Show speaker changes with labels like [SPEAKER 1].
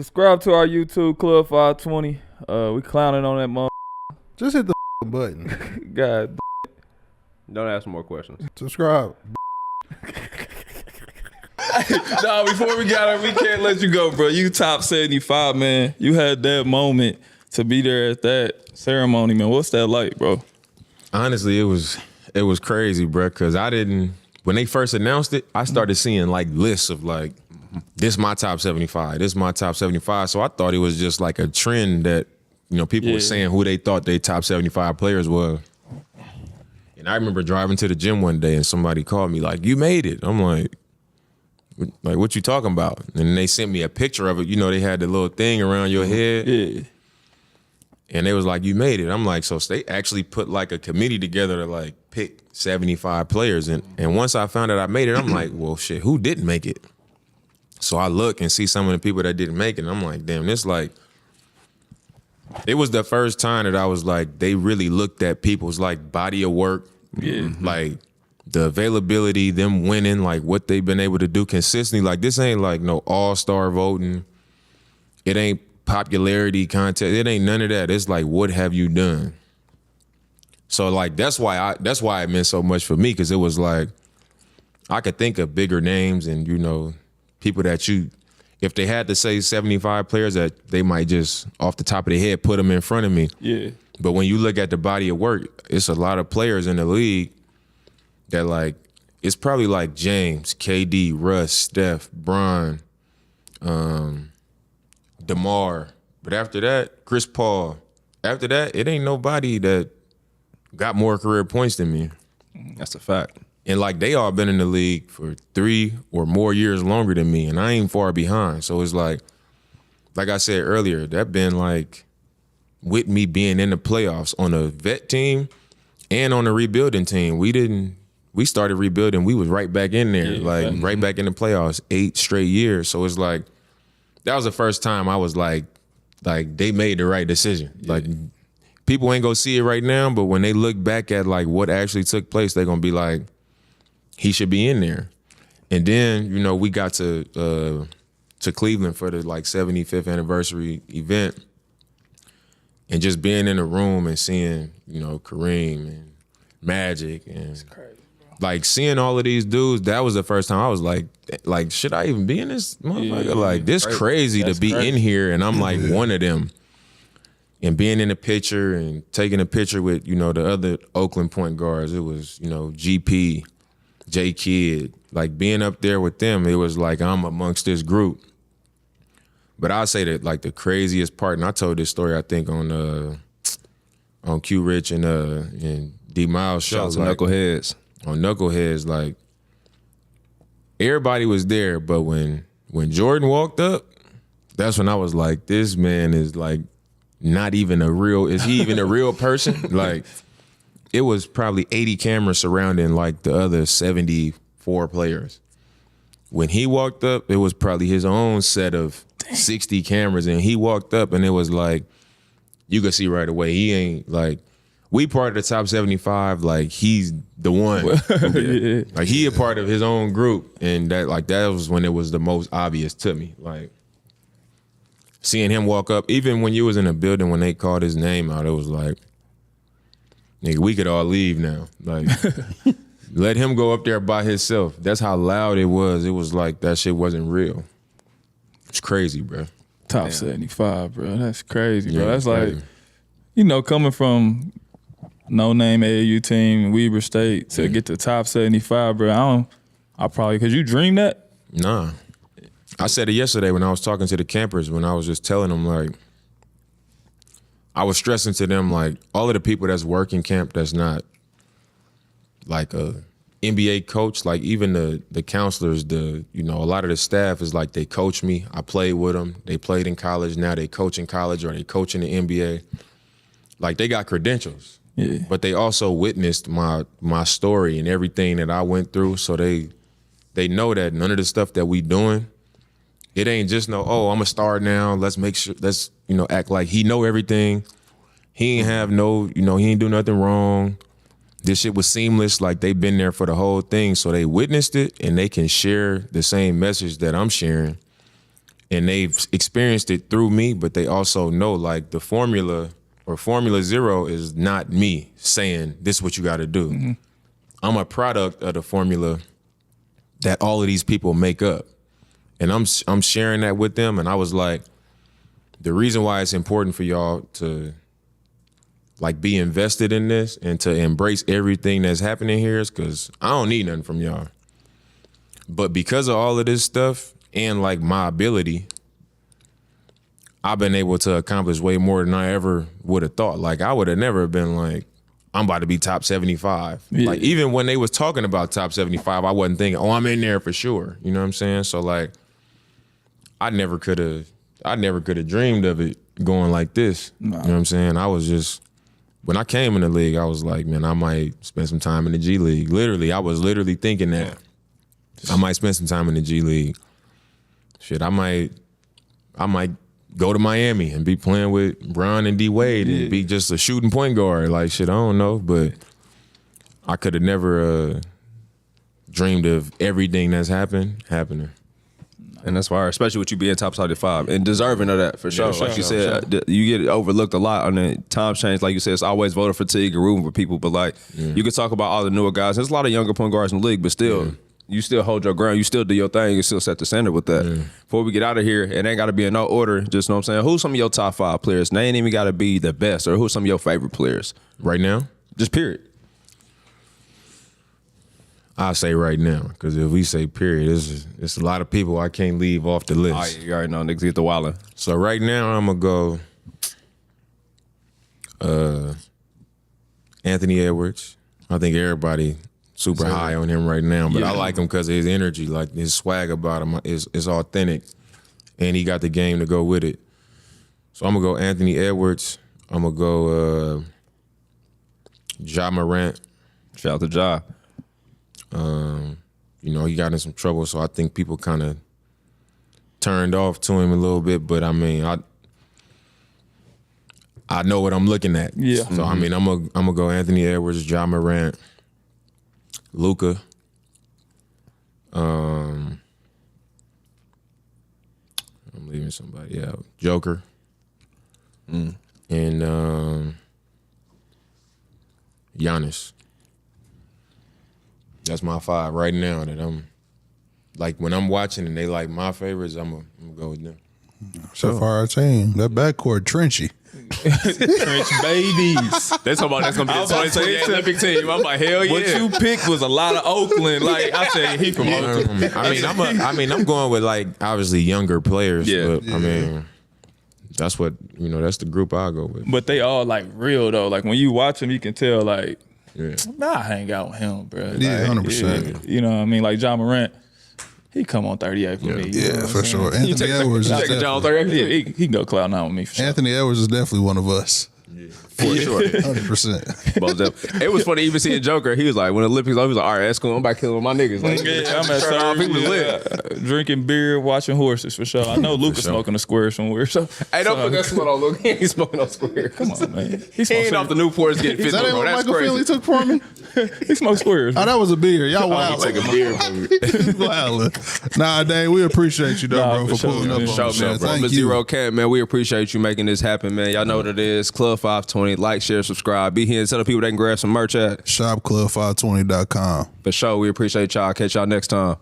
[SPEAKER 1] Subscribe to our YouTube Club 520. We clowning on that mother.
[SPEAKER 2] Just hit the button.
[SPEAKER 1] God.
[SPEAKER 3] Don't ask more questions.
[SPEAKER 2] Subscribe.
[SPEAKER 1] No, before we got it, we can't let you go, bro. You top 75, man. You had that moment to be there at that ceremony, man. What's that like, bro?
[SPEAKER 4] Honestly, it was crazy, bro. Cause when they first announced it, I started seeing like lists of like, this my top 75, this my top 75. So I thought it was just like a trend that, people were saying who they thought they top 75 players were. And I remember driving to the gym one day and somebody called me like, you made it. I'm like, what you talking about? And they sent me a picture of it. They had the little thing around your head.
[SPEAKER 1] Yeah.
[SPEAKER 4] And they was like, you made it. I'm like, so they actually put like a committee together to like pick 75 players. And once I found out I made it, I'm like, well, shit, who didn't make it? So I look and see some of the people that didn't make it. And I'm like, damn, it was the first time that I was like, they really looked at people's like body of work.
[SPEAKER 1] Yeah.
[SPEAKER 4] Like the availability, them winning, like what they've been able to do consistently. Like this ain't like no all-star voting. It ain't popularity contest. It ain't none of that. It's like, what have you done? So like that's why it meant so much for me, because it was like I could think of bigger names and people that if they had to say 75 players that they might just off the top of their head put them in front of me.
[SPEAKER 1] Yeah.
[SPEAKER 4] But when you look at the body of work, it's a lot of players in the league that like, it's probably like James, KD, Russ, Steph, Bron, DeMar. But after that, Chris Paul. After that, it ain't nobody that got more career points than me.
[SPEAKER 3] That's a fact.
[SPEAKER 4] And like they all been in the league for 3 or more years longer than me, and I ain't far behind. So it's like I said earlier, that been like with me being in the playoffs on a vet team and on a rebuilding team. We started rebuilding, we was right back in there, right back in the playoffs 8 straight years. So it's like that was the first time I was like they made the right decision. Yeah. Like people ain't gonna see it right now, but when they look back at like what actually took place, they're gonna be like, he should be in there. And then, we got to Cleveland for the like 75th anniversary event, and just being in the room and seeing, Kareem and Magic and like seeing all of these dudes, that was the first time I was like, should I even be in this motherfucker?
[SPEAKER 1] Yeah,
[SPEAKER 4] like this crazy to be in here, and I'm like one of them. And being in the picture and taking a picture with, the other Oakland point guards, it was, GP, J Kidd, like being up there with them, it was like I'm amongst this group. But I'll say that like the craziest part, and I told this story I think on Q Rich and D Miles show.
[SPEAKER 3] Shouts to Knuckleheads.
[SPEAKER 4] On Knuckleheads, like everybody was there, but when Jordan walked up, that's when I was like, this man is like not even is he even a real person? Like it was probably 80 cameras surrounding like the other 74 players. When he walked up, it was probably his own set of 60 cameras, and he walked up and it was like, you could see right away, he ain't like, we part of the top 75, like he's the one.
[SPEAKER 1] Yeah.
[SPEAKER 4] Like he a part of his own group, and that was when it was the most obvious to me. Like seeing him walk up, even when you was in a building when they called his name out, it was like, nigga, we could all leave now. Like, let him go up there by himself. That's how loud it was. It was like that shit wasn't real. It's crazy, bro.
[SPEAKER 1] Top 75, bro. That's crazy, bro.
[SPEAKER 4] Yeah,
[SPEAKER 1] That's
[SPEAKER 4] crazy.
[SPEAKER 1] like, coming from no-name AAU team, Weber State, to get to top 75, bro. I probably, because you dream that?
[SPEAKER 4] Nah. I said it yesterday when I was talking to the campers, when I was just telling them, like, I was stressing to them, like, all of the people that's working camp that's not like a NBA coach, like even the counselors, a lot of the staff is like, they coach me. I played with them. They played in college. Now they coach in college or they coach in the NBA. Like they got credentials, but they also witnessed my story and everything that I went through. So they know that none of the stuff that we doing, it ain't just I'm a star now. Let's make sure, act like he know everything. He ain't have he ain't do nothing wrong. This shit was seamless. Like they've been there for the whole thing. So they witnessed it and they can share the same message that I'm sharing. and they've experienced it through me, but they also know like the formula or Formula Zero is not me saying this is what you got to do. Mm-hmm. I'm a product of the formula that all of these people make up. And I'm sharing that with them. And I was like, the reason why it's important for y'all to like be invested in this and to embrace everything that's happening here is because I don't need nothing from y'all. But because of all of this stuff and like my ability, I've been able to accomplish way more than I ever would have thought. Like I would have never been like, I'm about to be top 75. Yeah. Like even when they was talking about top 75, I wasn't thinking, oh, I'm in there for sure. You know what I'm saying? So like, I never could have dreamed of it going like this. No. You know what I'm saying? I was just, when I came in the league, I was like, man, I might spend some time in the G League. Literally, I was literally thinking that I might spend some time in the G League. Shit, I might go to Miami and be playing with Bron and D Wade and be just a shooting point guard. Like shit, I don't know, but I could have never dreamed of everything that's happening.
[SPEAKER 3] And that's why, especially with you being top 75 and deserving of that for sure. Like you said, you get overlooked a lot on the times change. Like you said, it's always voter fatigue and rooting for people. But like you can talk about all the newer guys. There's a lot of younger point guards in the league, but still, you still hold your ground. You still do your thing. You still set the standard with that. Before we get out of here, it ain't got to be in no order. Just know what I'm saying. Who's some of your top 5 players? They ain't even got to be the best. Or who's some of your favorite players
[SPEAKER 4] right now?
[SPEAKER 3] Just period.
[SPEAKER 4] I'll say right now, because if we say period, it's a lot of people I can't leave off the list.
[SPEAKER 3] Oh, yeah, you already know niggas get the wildin'.
[SPEAKER 4] So right now, I'm going to go Anthony Edwards. I think everybody super high on him right now, but I like him because of his energy, like his swag about him is authentic, and he got the game to go with it. So I'm going to go Anthony Edwards. I'm going to go Ja Morant.
[SPEAKER 3] Shout out to Ja.
[SPEAKER 4] You know, he got in some trouble, so I think people kind of turned off to him a little bit. But I mean, I know what I'm looking at. Yeah. So I mean, I'm gonna go Anthony Edwards, Ja Morant, Luka. I'm leaving somebody out. Joker. And Giannis. That's my 5 right now that I'm, like, when I'm watching and they like my favorites, I'm gonna go with them.
[SPEAKER 2] So far, our team, that backcourt trenchy.
[SPEAKER 1] Trench babies.
[SPEAKER 3] They talking about that's gonna be the 2028 Olympic team. I'm like, hell yeah.
[SPEAKER 1] What you picked was a lot of Oakland. Like I said, he from Oakland.
[SPEAKER 4] I'm going with like obviously younger players. Yeah. But I mean, that's what that's the group I go with.
[SPEAKER 1] But they all like real though. Like when you watch them, you can tell like. I hang out with him, bro.
[SPEAKER 2] Yeah, 100%.
[SPEAKER 1] You know what I mean? Like Ja Morant, he come on 38 for me.
[SPEAKER 2] Yeah, for sure. Anthony Edwards is
[SPEAKER 1] definitely, he can go cloud 9 with me for sure.
[SPEAKER 2] Anthony Edwards is definitely one of us.
[SPEAKER 3] Yeah. For sure.
[SPEAKER 2] 100%.
[SPEAKER 3] It was funny even seeing Joker. He was like, when the Olympics over, he was like, all right, that's cool. I'm about to kill my niggas. Like,
[SPEAKER 1] I'm at third. He was lit. Drinking beer, watching horses for sure. I know Luka's smoking a square somewhere. So,
[SPEAKER 3] hey, don't put that smoke on Luka. He ain't smoking no squares.
[SPEAKER 1] Come on, man.
[SPEAKER 3] He ain't off the Newports getting 50, bro. That's
[SPEAKER 2] Michael
[SPEAKER 3] crazy.
[SPEAKER 2] Finley took from me?
[SPEAKER 1] He smoked squares.
[SPEAKER 2] Oh, that was a beer. Y'all wild.
[SPEAKER 3] He took a beer from me.
[SPEAKER 2] Nah, Dane, we appreciate you, though, bro, for pulling up on us, man.
[SPEAKER 3] Thank you. Zero Camp, man. We appreciate you making this happen, man. Y'all know what it is. Club 520. Like, share, subscribe. Be here and tell the people they can grab some merch at
[SPEAKER 2] shopclub520.com.
[SPEAKER 3] For sure. We appreciate y'all. Catch y'all next time.